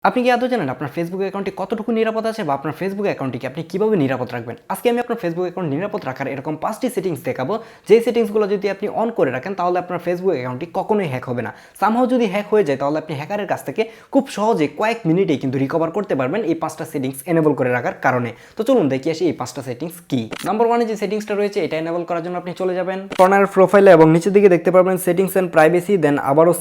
আপনি কি আদৌ জানেন আপনার ফেসবুক অ্যাকাউন্টটি কতটুকু নিরাপদ আছে বা আপনার ফেসবুক অ্যাকাউন্টটিকে আপনি কিভাবে নিরাপদ রাখবেন? আজকে আমি আপনার ফেসবুক অ্যাকাউন্ট নিরাপদ রাখার এরকম 5টি সেটিংস দেখাবো। যে সেটিংসগুলো যদি আপনি অন করে রাখেন তাহলে আপনার ফেসবুক অ্যাকাউন্টটি কখনোই হ্যাক হবে না। সামহাও যদি হ্যাক হয়ে যায় তাহলে আপনি হ্যাকারের কাছ থেকে খুব সহজে কয়েক মিনিটেই কিন্তু রিকভার করতে পারবেন এই 5টা সেটিংস এনেবল করে রাখার কারণে। তো চলুন দেখি আসি এই 5টা সেটিংস কি। নাম্বার 1 এ যে সেটিংসটা রয়েছে এটা এনেবল করার জন্য আপনি চলে যাবেন কর্নার প্রোফাইলে এবং নিচের দিকে দেখতে পারবেন সেটিংস এন্ড প্রাইভেসি, দেন আবারও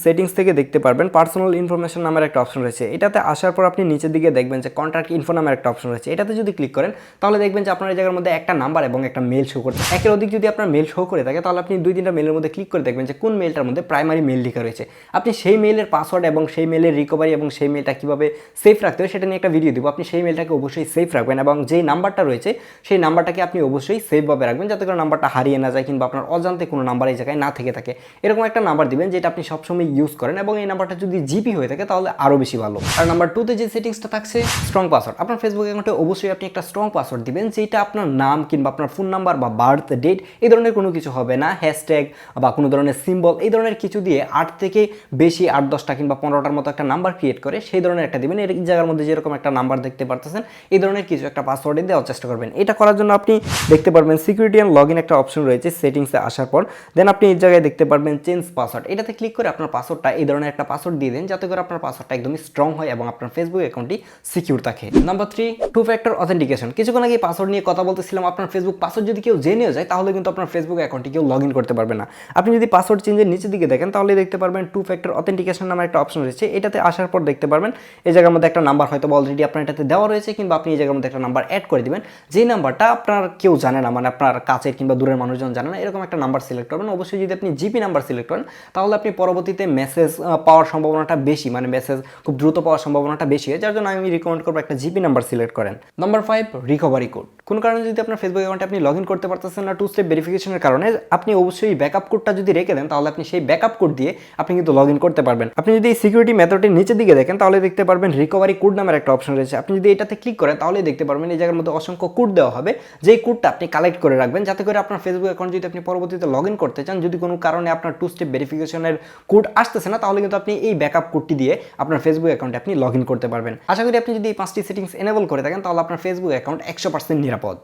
সেটিংস থেকে দেখতে পারবেন পার্সোনাল ইনফরমেশন নামের একটা অপশন রয়েছে। এটাতে আসার পর আপনি নিচের দিকে দেখবেন যে কন্ট্যাক্ট ইনফো নামের একটা অপশন রয়েছে। এটাতে যদি ক্লিক করেন তাহলে দেখবেন যে আপনার এই জায়গার মধ্যে একটা নাম্বার এবং একটা মেল শো করছে। একের অধিক যদি আপনার মেল শো করে থাকে তাহলে আপনি 2-3টা মেলের মধ্যে ক্লিক করে দেখবেন যে কোন মেলটার মধ্যে প্রাইমারি মেল লেখা রয়েছে। আপনি সেই মেলের পাসওয়ার্ড এবং সেই মেলের রিকভারি এবং সেই মেলটা কিভাবে সেফ রাখতে হয় সেটা নিয়ে একটা ভিডিও দিব। আপনি সেই মেলটাকে অবশ্যই সেফ রাখবেন এবং যেই নাম্বারটা রয়েছে সেই নাম্বারটাকে আপনি অবশ্যই সেফভাবে রাখবেন যাতে করে নাম্বারটা হারিয়ে না যায় কিংবা আপনার অজান্তে কোনো নাম্বার এই জায়গায় না থেকে থাকে। এরকম একটা নাম্বার দিবেন যেটা আপনি সবসময় ইউজ করেন এবং এই নাম্বারটা যদি জিপি হয়ে থাকে তাহলে আরও বেশি ভালো। আর নাম্বার 2তে যে সেটিংসটা থাকছে স্ট্রং পাসওয়ার্ড। আপনার ফেসবুক অ্যাকাউন্টে অবশ্যই আপনি একটা স্ট্রং পাসওয়ার্ড দিবেন যেটা আপনার নাম কিংবা আপনার ফোন নাম্বার বা বার্থ ডেট এই ধরনের কোনো কিছু হবে না, হ্যাশট্যাগ বা কোনো ধরনের সিম্বল এই ধরনের কিছু দিয়ে 8 থেকে বেশি 8-10টা কিংবা 15টার মতো একটা নাম্বার ক্রিয়েট করে সেই ধরনের একটা দিবেন। এর জায়গার মধ্যে যেরকম একটা নাম্বার দেখতে পারতেছেন এই ধরনের কিছু একটা পাসওয়ার্ডে দেওয়ার চেষ্টা করবেন। এটা করার জন্য আপনি দেখতে পারবেন সিকিউরিটি অ্যান্ড লগ ইন একটা অপশন রয়েছে সেটিংসে আসার পর, দেন আপনি এই জায়গায় দেখতে পারবেন চেঞ্জ পাসওয়ার্ড। এটাতে ক্লিক করে আপনার পাসওয়ার্ডটা এই ধরনের একটা পাসওয়ার্ড দিয়ে দেন যাতে করে আপনার পাসওয়ার্ডটা একদমই স্ট্রং হয় এবং আপনার ফেসবুক অ্যাকাউন্টটি সিকিউর থাকে। Number 3 two factor authentication. কিছুক্ষণ আগে পাসওয়ার্ড নিয়ে কথা বলতেছিলাম। আপনার ফেসবুক পাসওয়ার্ড যদি কেউ জেনেও যায় তাহলে কিন্তু আপনার ফেসবুক অ্যাকাউন্টে কেউ লগ ইন করতে পারবে না। আপনি যদি পাসওয়ার্ড চেঞ্জের নিচের দিকে দেখেন তাহলে দেখতে পারবেন টু ফ্যাক্টর অথেন্টিকেশন নামের একটা অপশন রয়েছে। এটাতে আসার পর দেখতে পারবেন এই জায়গার মধ্যে একটা নাম্বার হয়তো অলরেডি আপনার এটাতে দেওয়া রয়েছে কিংবা আপনি এই জায়গার মধ্যে একটা নাম্বার অ্যাড করে দিবেন যেই নাম্বারটা আপনার কেউ জানে না, মানে আপনার কাছের কিংবা দূরের মানুষজন জানে না, এরকম একটা নাম্বার সিলেক্ট করবেন। অবশ্যই যদি আপনি জিপি নাম্বার সিলেক্ট করেন তাহলে আপনি পরবর্তীতে মেসেজ পাওয়ার সম্ভাবনাটা বেশি, মানে মেসেজ খুব দ্রুত পাওয়ার সম্ভাবনাটা বেশি হয়, যার জন্য আমি রিকমেন্ড করবো একটা জিপি নাম্বার সিলেক্ট করেন। Number 5 recovery code. কোনো কারণে যদি আপনার ফেসবুক অ্যাকাউন্টে আপনি লগ ইন করতে পারতেছেন না টু স্টেপ ভেরিফিকেশনের কারণে, আপনি অবশ্যই ব্যাকআপ কোডটা যদি রেখে দেন তাহলে আপনি সেই ব্যাকআপ কোড দিয়ে আপনি কিন্তু লগ ইন করতে পারবেন। আপনি যদি এই সিকিউরিটি মেথডের নিচের দিকে দেখেন তাহলে দেখতে পারবেন রিকভারি কোড নামের একটা অপশন রয়েছে। আপনি যদি এটাতে ক্লিক করেন তাহলে দেখতে পারবেন এই জায়গার মধ্যে অসংখ্য কোড দেওয়া হবে, যেই কোডটা আপনি কালেক্ট করে রাখবেন যাতে করে আপনার ফেসবুক অ্যাকাউন্ট যদি আপনি পরবর্তীতে লগ ইন করতে চান, যদি কোনো কারণে আপনার টু স্টেপ ভেরিফিকেশনের কোড আসতেছে না তাহলে কিন্তু আপনি এই ব্যাকআপ কোডটি দিয়ে আপনার ফেসবুক অ্যাকাউন্টে আপনি লগ ইন করতে পারবেন। আশা করি আপনি যদি এই 5টি সেটিংস এনেবল করে থাকেন তাহলে আপনার ফেসবুক অ্যাকাউন্ট 100% নিরাপদ।